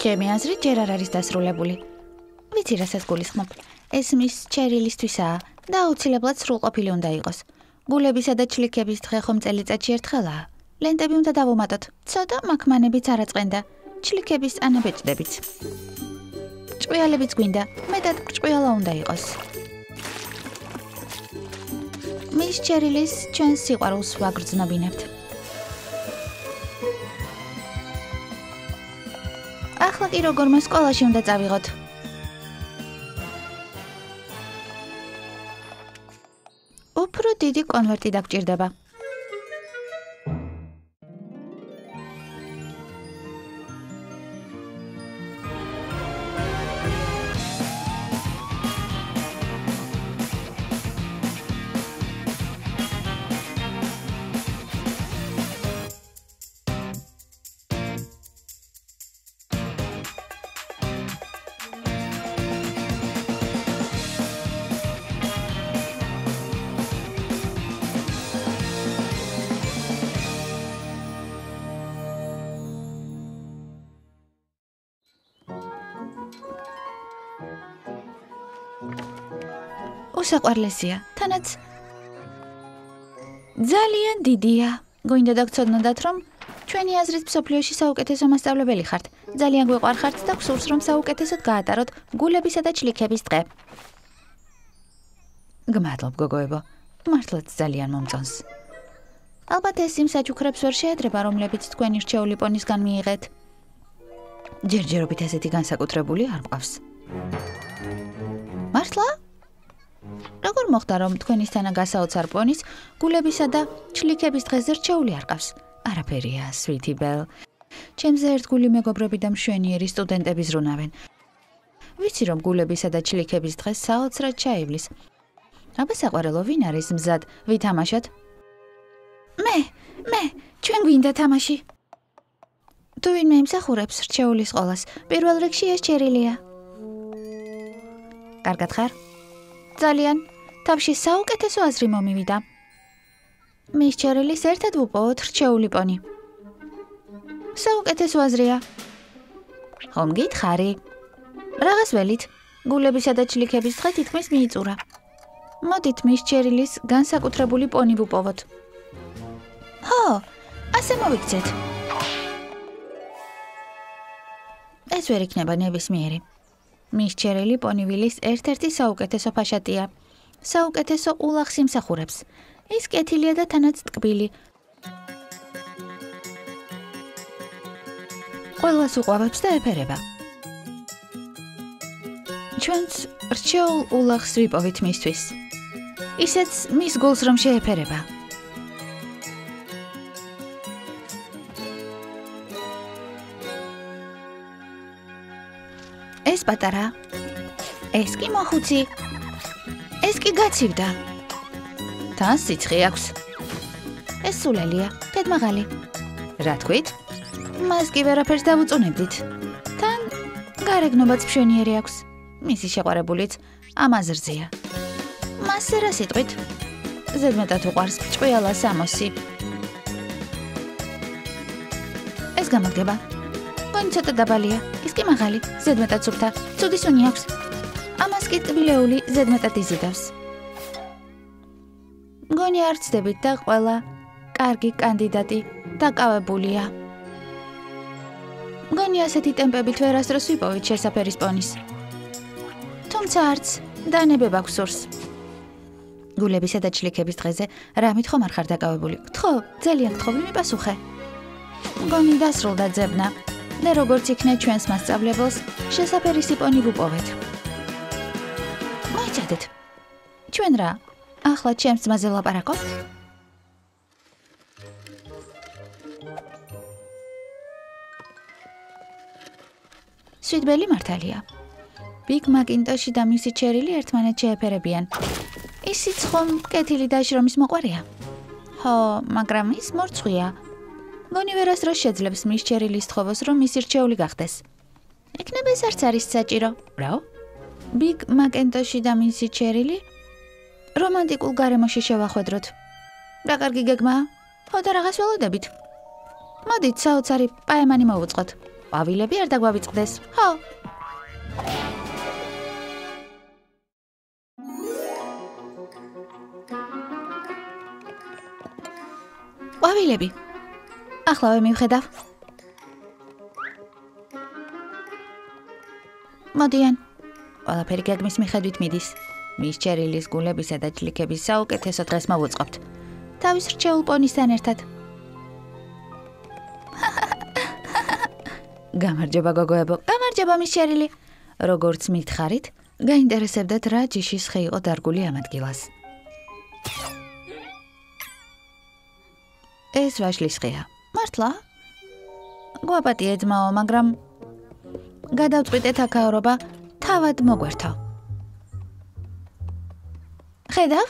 ჩემი აზრით ჯერ არ არის დასრულებული. ვიცი რასაც გულისხმობ. ეს მის ჩერილისთვისაა და აუცილებლად სრულყოფილი უნდა იყოს. გულებისა და ჩლიქების დღე ხომ წელიწადში ერთხელაა. ლენტები უნდა დავუმატოთ. ცოტა მაქმანებიც არ აწყენდა. ჩლიქების ანაბეჭდებით. ჭყიალებიც გვინდა. მეტად ჭყიალა უნდა იყოს. მის ჩერილის ჩვენს სიყვარულს ვაგრძნობინებთ. ახლა კი როგორმე სკოლაში უნდა წავიღოთ. უფრო დიდი კონვერტი დაგჭირდება. უსაყვარლესია, თანაც ძალიან დიდია. გვინდა დაგცოდნოდათ, რომ ჩვენი აზრით მსოფლიოში საუკეთესო მასწავლებელი ხართ. ძალიან გვიყვარხართ და გსურს, რომ საუკეთესოდ გაატაროთ გულებისა და ჩლიქების დღე. გმადლობ, გოგოებო. მართლაც ძალიან მომწონს. ალბათ ეს იმ საჩუქრებს ვერ შეედრება, რომლებიც თქვენი რჩეული პონისგან მიიღეთ. ჯერჯერობით ესეთი განსაკუთრებული არ მყავს. მართლა? როგორ მოხდა, რომ თქვენისთანა გასაოცარ პონის გულებისა და ჩლიქების დღეზე რჩეული არ ყავს? არაფერია, სვიტი ბელ. ჩემზე ერთგული მეგობრები და მშვენიერი სტუდენტები ზრუნავენ. ვიცი, რომ გულებისა და ჩლიქების დღეს საოცრად ჩაივლის. აბა საყვარელო, ვინ არის მზად ვითამაშოთ? მე, ჩვენ გვინდა თამაში. თუ ვინმე იმსახურებს რჩეულის ყოლას, პირველ რიგში ეს ჩერილია. კარგად ხარ? ძალიან, თავში საუკეთესო აზრი მომივიდა. მის ჩერილის ერთად ვუპოვოთ რჩეული პონი. საუკეთესო აზრია. ხომ გითხარი? რაღაც ველით, გულებისა და ჩლიქების დღე თითქმის მიიწურა. მოდით მის ჩერილის განსაკუთრებული პონი ვუპოვოთ. ჰო, ასე მოვიქცეთ. ეს ვერ იქნება ნებისმიერი. მის ჩერილი პონივილის ერთ-ერთი საუკეთესო ფაშატია. საუკეთესო ულახს იმსახურებს. ის კეთილია და თანაც ტკბილი. ყველას უყვავებს და ეფერება. ჩვენც რჩეულ ულახს ვიპოვით მისთვის. ისეც მის გულს რომ შეეფერება. ეს პატარა, ეს კი მოხუცი, ეს კი გაცივდა. თან სიცხე აქვს. ეს სულელია, დედმაღალი. რა თქვით? მას კი ვერაფერს დავუწუნებდით. თან გარეგნობაც მშვენიერი აქვს. მისი შეყვარებულიც ამ აზრზეა. მასზე რა სიტყვით? ზედმეტად უყვარს ჭყიალა სამოსი. ეს გამოგდება. გონი ცოტა დაბალია, ის კი მაღალი, ზედმეტად სუფთა, ცუდი სუნი აქვს. ამას კი ტკბილეული ზედმეტად იზიდავს. გონი არ ცდებით და ყველა კარგი კანდიდატი დაკავებულია. გონი ასეთი ტემპებით ვერასდროს ვიპოვით შესაფერის პონის. თუმცა არც დანებება გსურს. გულებისა და ჩლიქების დღეზე რამით ხომ არ ხარ დაკავებული? გთხოვ, ძალიან გთხოვ, მიპასუხე. გონი დასრულდა ძებნა. და როგორც იქნა ჩვენს მასწავლებელს, შესაფერისი პონი ვუპოვეთ. მოიცადეთ. ჩვენ რა, ახლა ჩემს ძმაზე ლაპარაკობთ? სვიდბელი მართალია. ბიგ მაკინტოში და მისი ჩერილი ერთმანეთს შეეფერებიან. ისიც ხომ კეთილი და შრომის მოყვარია? ხო, მაგრამ ის მორცხვია. გონი ვერასდროს შეძლებს მის ჩერილის თხოვოს, რომ მისი რჩეული გახდეს. იქნება ეს არც არის საჭირო. რა? ბიგ მაკინტოში და მისი ჩერილი რომანტიკულ გარემოში შევახვედროთ. რა კარგი გეგმაა? ხო და რაღაც ველოდებით. მოდით საოცარი პაემანი მოვუწყოთ. ყვავილები არ დაგვავიწყდეს. ხო. ყვავილები. ახლავე მივხედავ. მოდიან. ყველაფერი გეგმის მიხედვით მიდის. მის ჩერილის გულებისა და ჩლიქების საუკეთესო დღეს მოვუწყობთ. თავის რჩეულ პონისთან ერთად. გამარჯობა გოგოებო, გამარჯობა მის ჩერილი. როგორც მითხარით, გაინტერესებდათ რა ჯიშის ხე იყო დარგული ამ ადგილას. ეს ვაშლის ხეა. მართლა? გვაპატიე ძმაო, მაგრამ გადავწყვიტეთ აქაურობა, თავად მოგვერთო. ხედავ?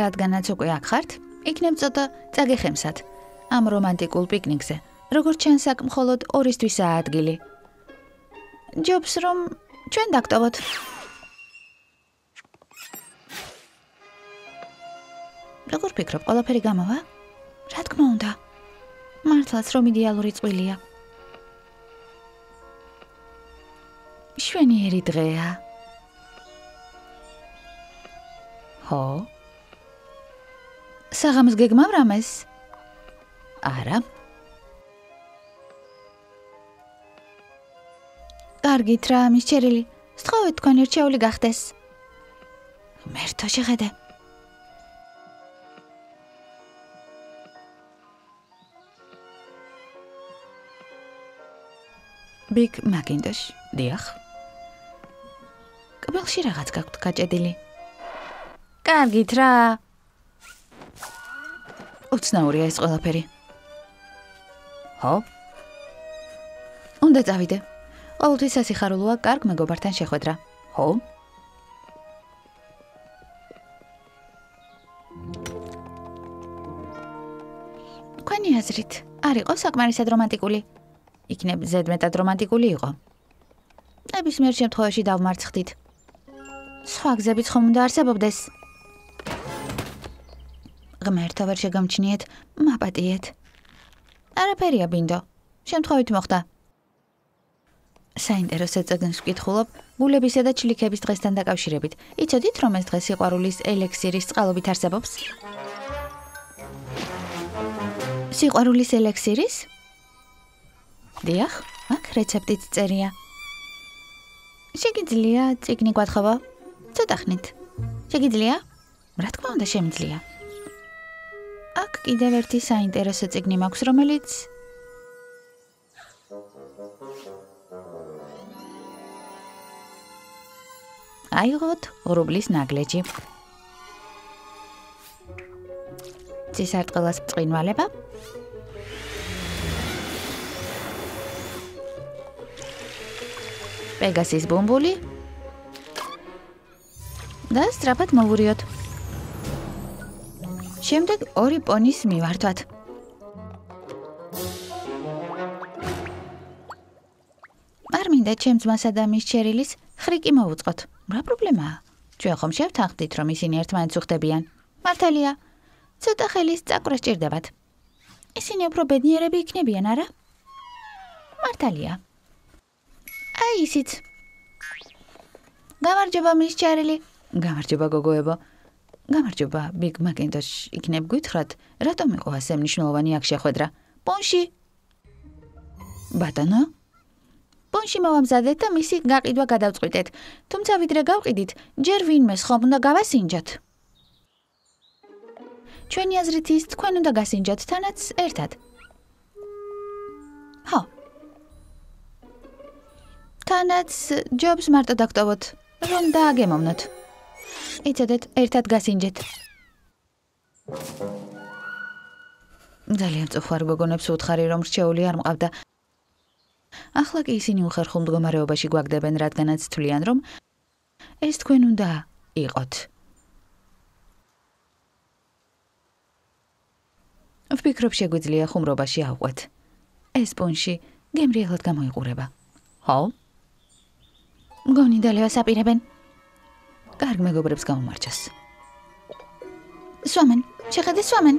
რადგანაც უკვე აქ ხართ, იქნებ ცოტა წაგეხემსათ. ამ რომანტიკულ პიკნიკზე, როგორც ჩანს აქ მხოლოდ 2-ისთვისაა ადგილი. ჯობს რომ ჩვენ დაგტოვოთ. როგორ ფიქრობ, ყველაფერი გამოვა? რა თქმა უნდა. მართლაც რომ იდეალური წვილია. შვენიერი დღეა. ხო? საღამოს გეგმავ რამეს? არა. კარგით რა, მის ჩერილი. სთხოვეთ თქვენი რჩეული გახდეს. ღმერთო შეხედე. ბიგ მაკინტოშ, დიახ. კბილში რაღაც გაქვთ გაჭედილი. კარგით რა. უცნაურია ეს ყველაფერი. ხო? უნდა წავიდე. ყოველთვის სასიხარულოა კარგ მეგობართან შეხვედრა. ხო? თქვენი აზრით, არ იყო საკმარისად რომანტიკული? იქნებ ზედმეტად რომანტიკული იყო. ნებისმიერ შემთხვევაში დავმარცხდით. სხვა გზებიც ხომ უნდა არსებობდეს. ღმერთო ვერ შეგამჩნიეთ, მაპატიეთ. არაფერია ბინდო, შემთხვევით მოხდა. საინტერესო წიგნს ვკითხულობ გულებისა და ჩლიქების დღესთან დაკავშირებით. იცოდით რომ ეს დღე სიყვარულის ელექსირის წყალობით არსებობს? სიყვარულის ელექსირის? დიახ, აქ რეცეპტიც წერია. შეგიძლია წიგნი გვათხოვო? ცოტა ხნით. შეგიძლია? რა თქმა უნდა შემიძლია. აქ კიდევ ერთი საინტერესო წიგნი მაქვს, რომელიც აიღოთ ღრუბლის ნაგლეჯი. ცისარტყელას ბრწყინვალება. პეგასის ბუმბული და სწრაფად მოვურიოთ. შემდეგ 2 პონის მივართვათ. არ მინდა ჩემს ძმასა და მის ჩერილის ხრიკი მოვუწყოთ. რა პრობლემაა? ჩვენ ხომ შევთანხმდით რომ ისინი ერთმანეთს უხდებიან. მართალია, ცოტა ხელის წაკვრა სჭირდებათ. ისინი უფრო ბედნიერები იქნებიან, არა? მართალია. აი ისიც. გამარჯობა მის ჩერილი. გამარჯობა გოგოებო. გამარჯობა ბიგ მაკინტოშ, იქნებ გითხრათ, რატომ იყო ასე მნიშვნელოვანი აქ შეხვედრა? პონში. ბატონო? პონში მოვამზადეთ და მისი გაყიდვა გადავწყვიტეთ. თუმცა ვიდრე გავყიდით, ჯერ ვინმეს ხომ უნდა გავასინჯოთ. ჩვენი აზრით ის თქვენ უნდა გასინჯოთ თანაც ერთად. ხო. თანაც ჯობს მარტო დაგტოვოთ, რომ დააგემოვნოთ. იცოდეთ, ერთად გასინჯეთ. ძალიან წუხარ გოგონებს უთხარი, რომ რჩეული არ მყავდა. ახლა კი ისინი უხერხულ მდგომარეობაში გვაგდებენ, რადგანაც თვლიან, რომ ეს თქვენ უნდა იყოთ. ვფიქრობ, შეგვიძლია ხუმრობაში ავყვეთ. ეს პონში გემრიელად გამოიყურება. ხო? მგონი დალევას აპირებენ. კარგ მეგობრებს გამომარჯოს. სვამენ, შეხედე სვამენ.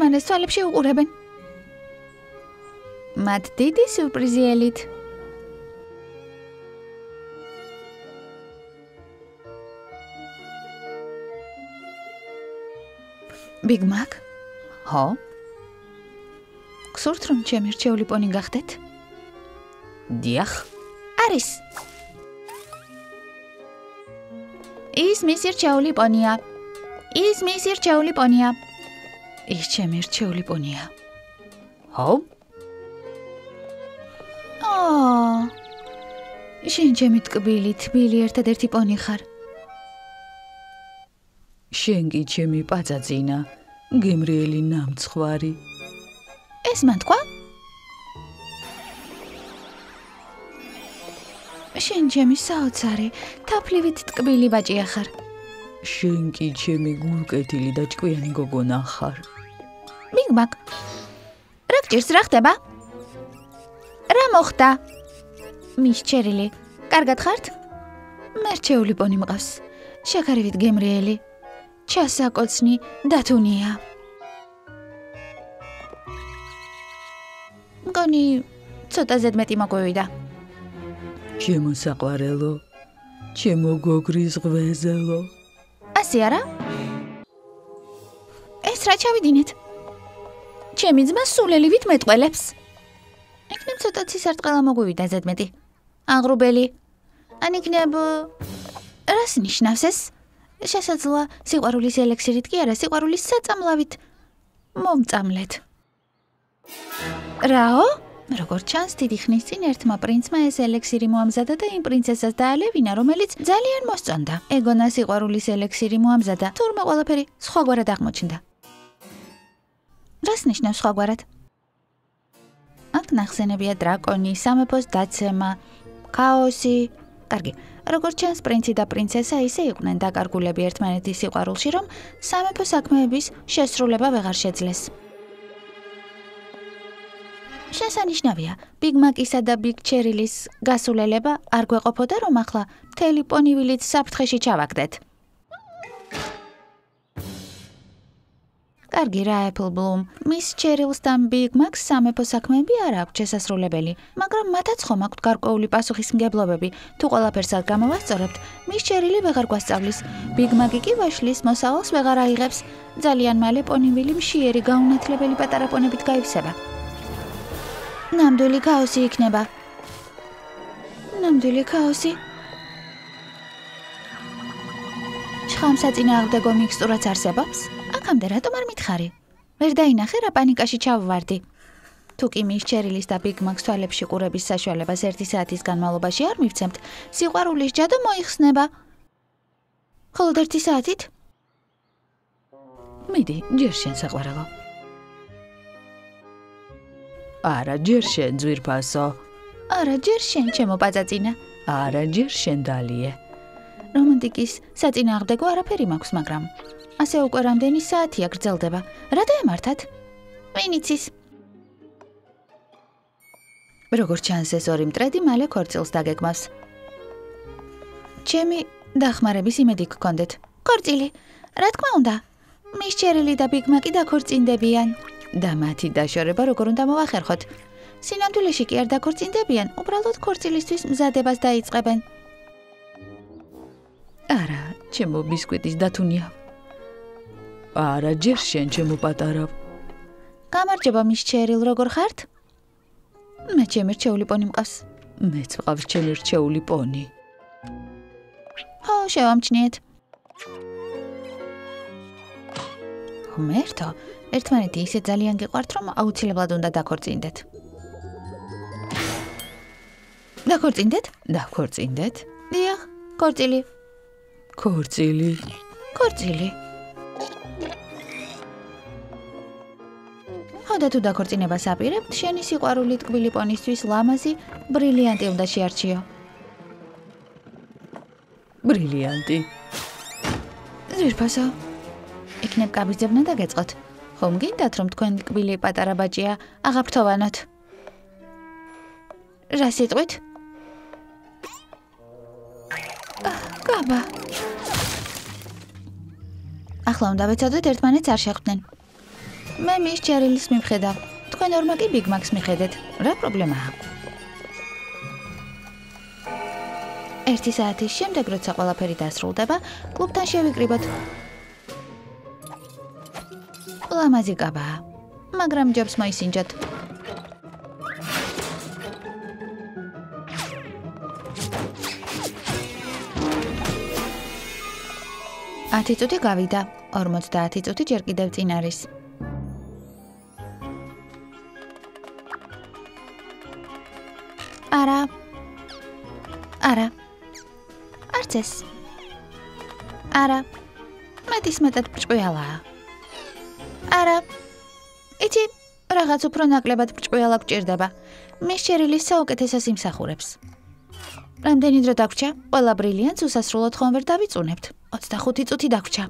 ერთმანეთს თვალებში უყურებენ. მათ დიდი სიურპრიზი ელით. Big Mac? ხო? გსურთ რომ ჩემი რჩეული პონი გახდეთ? დიახ. არის. ის მისი რჩეული პონია. ის მისი რჩეული პონია. ის ჩემი რჩეული პონია. ხო? შენ ჩემი ტკბილი, თბილი ერთადერთი პონი ხარ. შენ კი ჩემი პაწაწინა, გემრიელი ნამცხვარი. ეს მან თქვა? შენ ჩემი საოცარი, თაფლივით ტკბილი ბაჭია ხარ. შენ კი ჩემი გულკეთილი და ჭკვიანი გოგონა ხარ. Big Mac. რა გჭირს, რა ხდება? რა მოხდა? მისჩერილი. კარგად ხართ? მე რჩეული პონი მყავს. შაქარივით გემრიელი. ჩასაკოცნი, დათუნია. მგონი ცოტა ზედმეტი მოგვივიდა. ჩემო საყვარელო, ჩემო გოგრის ღვეზელო. ასე არა? ეს რა ჩავიდინეთ? ჩემი ძმა სულელივით მეტყველებს. იქნებ ცოტა ცისარტყელა მოგვივიდა ზედმეტი. აღრუბელი. ან იქნებ რას ნიშნავს ეს? შესაძლოა სიყვარულის ელექსირით კი არა, სიყვარულის საწამლავით მომწამლეთ. რაო? როგორც ჩანს, დიდი ხნის წინ ერთმა პრინცმა ეს ელექსირი მოამზადა და იმ პრინცესას დაალევინა, რომელიც ძალიან მოსწონდა. ეგონა სიყვარულის ელექსირი მოამზადა, თურმე ყველაფერი სხვაგვარად აღმოჩნდა. რას ნიშნავს სხვაგვარად? აქ ნახსენებია დრაკონი, სამეფოს დაცემა, ქაოსი. კარგი, როგორც ჩანს, პრინცი და პრინცესა ისე იყვნენ დაკარგულები ერთმანეთის სიყვარულში, რომ სამეფო საქმეების შესრულება ვეღარ შეძლეს. შესანიშნავია, Big Mac-ისა და Big Cherry-ლის გასულელება არ გვეყოფოდა, რომ ახლა მთელი პონივილით საფრთხეში ჩავაგდეთ. კარგი რა, Applebloom, Miss Cheryl-ს და Big Mac-ს სამეფო საქმეები არ აქვს შესასრულებელი, მაგრამ მათაც ხომ აქვთ გარკვეული პასუხისმგებლობები. თუ ყველაფერს არ გამოვასწორებთ, Miss Cheryl-ი ვეღარ გვასწავლის, Big Mac-ი კი ვაშლის მოსავალს ვეღარ აიღებს. ძალიან მალე პონივილი მშიერი გაუნათლებელი პატარა პონებით გაივსება. ნამდვილი ქაოსი იქნება. ნამდვილი ქაოსი. შხამსაწინააღმდეგო მიქსტურაც არსებობს? აქამდე რატომ არ მითხარი? ვერ დაინახე რა პანიკაში ჩავვარდი. თუ კი Miss Cheryl-ის და Big Mac-s თვალებში ყურების საშუალებას 1 საათის განმავლობაში არ მივცემთ, სიყვარულის ჯადო მოიხსნება. მხოლოდ 1 საათით? მიდი, ჯერ შენ საყვარელო. არა, ჯერ შენ ძვირფასო. არა, ჯერ შენ ჩემო პაწაწინა. არა, ჯერ შენ დალიე. რომანტიკის საწინააღმდეგო არაფერი მაქვს, მაგრამ ასე უკვე რამდენი საათია გრძელდება. რა დაემართათ? ვინ იცის? როგორც ჩანს, ეს ორი მტრედი მალე ქორწილს დაგეგმავს. ჩემი დახმარების იმედი გქონდეთ. ქორწილი? რა თქმა უნდა. Miss Cheryl და Big Mac-ი დაქორწინდებიან. და მათი დაშორება როგორ უნდა მოვახერხოთ? სინამდვილეში კი არ დაქორწინდებიან, უბრალოდ ქორწილისთვის მზადებას დაიწყებენ. არა, ჩემო ბისკვიტის დათუნია. არა, ჯერ შენ ჩემო პატარა. გამარჯობა, Miss Cheryl, როგორ ხართ? მე ჩემი რჩეული პონი მყავს. მეც მყავს ჩემი რჩეული პონი. ხო, შევამჩნიეთ. ღმერთო, ერთმანეთი ისე ძალიან გიყვართ, რომ აუცილებლად უნდა დაქორწინდეთ. დაქორწინდეთ? დაქორწინდეთ? დიახ, ქორწილი. ქორწილი. ქორწილი. ხოდა თუ დაქორწინებას აპირებთ, შენი სიყვარული ტკბილი პონისთვის ლამაზი ბრილიანტი უნდა შეარჩიო. ბრილიანტი. ძვირფასო. იქნებ კაბიძებნა და გეწყოთ. ხომ გინდათ, რომ თქვენ ტკბილი პატარა ბაჭია აღაფრთოვანოთ? რა სიტყვით? კაბა. ახლა უნდა ვეცადოთ ერთმანეთს არ შეხვდნენ. მე მის ჩერილის მივხედავ. თქვენ ორმა კი ბიგ მაკს მიხედეთ. რა პრობლემაა? 1 საათის შემდეგ, როცა ყველაფერი დასრულდება, კლუბთან შევიკრიბოთ. ლამაზი კაბაა, მაგრამ ჯობს მოისინჯოთ. ათი წუთი გავიდა, 50 წუთი ჯერ კიდევ წინ არის. არა. არც ეს. არა. მეტად ბრჭყვიალაა. არა. იცი, რაღაც უფრო ნაკლებად ბრჭყვიალა გჭირდება. მის ჩერილის საუკეთესო სიმსახურებს. რამდენი დრო დაგვრჩა? ყველა ბრილიანტს უსასრულოდ ხომ ვერ დავიწუნებთ. 25 წუთი დაგვრჩა.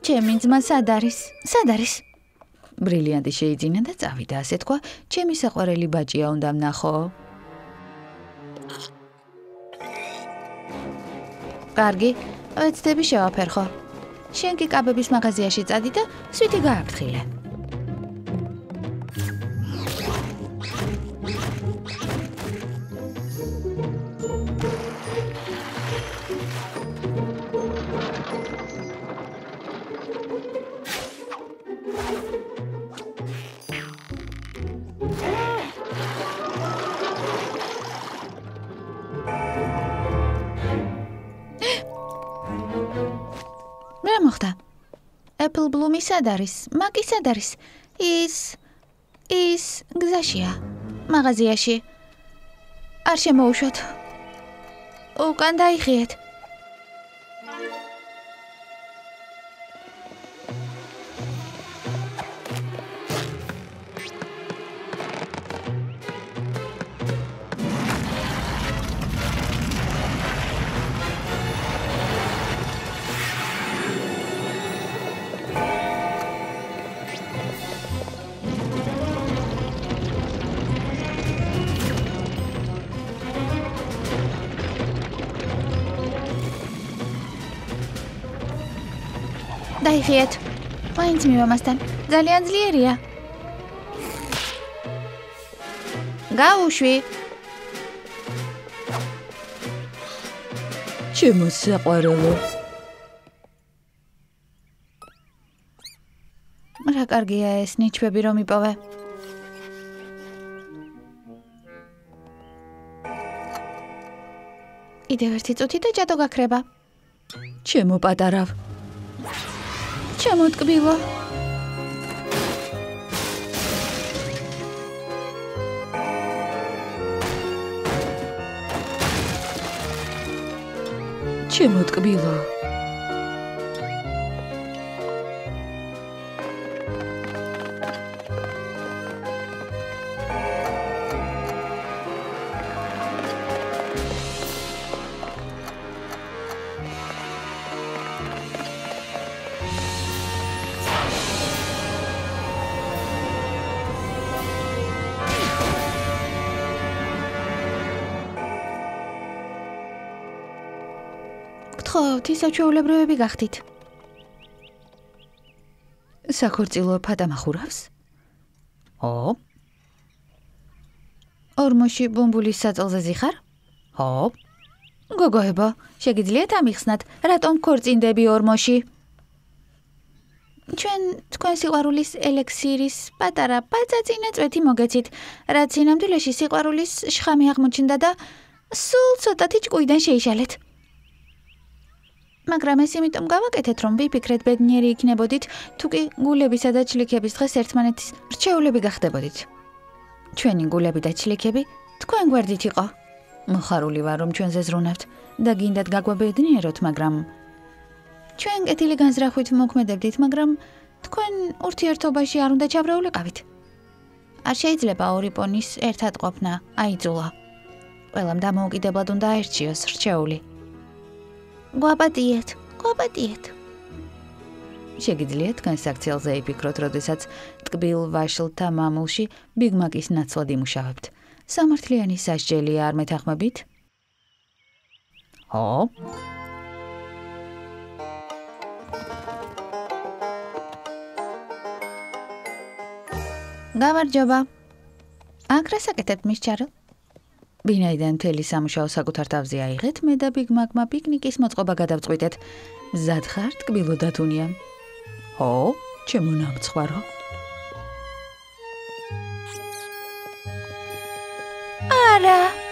ჩემი ძმა სად არის? ბრილიანტი შეიძინა და წავიდა, ასე თქვა, ჩემი საყვარელი ბაჭია უნდა ვნახო. კარგი, ვეცდები შევაფერხო. შენ კი კაბების მაღაზიაში წადი და სვიტი გააფრთხილე. რა მოხდა? Apple Bloom-ი სად არის? მაკი სად არის? ის გზაშია, მაღაზიაში. არ შემოუშვათ. უკან დაიხიეთ. დაიხიეთ. მაინც მივამასთან. ძალიან ძლიერია. გაუშვი. ჩემო საყვარელო. რა კარგია ეს ნიჩბები რომ იპოვე. კიდევ 1 წუთი და ჯადო გაქრება. ჩემო პატარავ. ჩემო ტკბილო. ჩემო ტკბილო. გთხოვთ, ისაჩვეულებრივები გახდით. საქორწილო ფატა მახურავს? ორმოში ბუმბულის საწოლზე ზიხარ? გოგოებო, შეგიძლიათ ამიხსნათ, რატომ ქორწინდები ორმოში? ჩვენ თქვენ სიყვარულის ელექსირის პატარა პაწაწინა წვეთი მოგეცით, რაც სინამდვილეში სიყვარულის შხამი აღმოჩნდა და სულ ცოტათი ჭკუიდან შეიშალეთ. მაგრამ ეს იმიტომ გავაკეთეთ, რომ ვიფიქრეთ ბედნიერი იქნებოდით, თუ კი გულებისა და ჩლიქების დღეს ერთმანეთის რჩეულები გახდებოდით. ჩვენი გულები და ჩლიქები თქვენ გვერდით იყო. მოხარული ვარ, რომ ჩვენზე ზრუნავთ და გინდათ გაგვაბედნიეროთ, მაგრამ ჩვენ კეთილი განზრახვით მოქმედებდით, მაგრამ თქვენ ურთიერთობაში არ უნდა ჩავრეულიყავით. არ შეიძლება ორი პონის ერთად ყოფნა აიძულა. ყველამ დამოუკიდებლად უნდა აერჩიოს რჩეული. გვაპატიეთ. შეგიძლიათ თქვენ საქციელზე იფიქროთ, როდესაც ტკბილ ვაშლთა მამულში ბიგ მაკის ნაცვლად იმუშავებთ. სამართლიანი სასჯელია, არ მეთანხმებით? გამარჯობა. აქ რა საკეთებთ, მის ჩარო? ვინაიდან მთელი სამუშაო საკუთარ თავზე აიღეთ, მე და ბიგ-მაგმა პიკნიკის მოწყობა გადავწყვიტეთ. მზად ხარ ტკბილო დათუნია? ო, ჩემო ნამცხვარო. არა.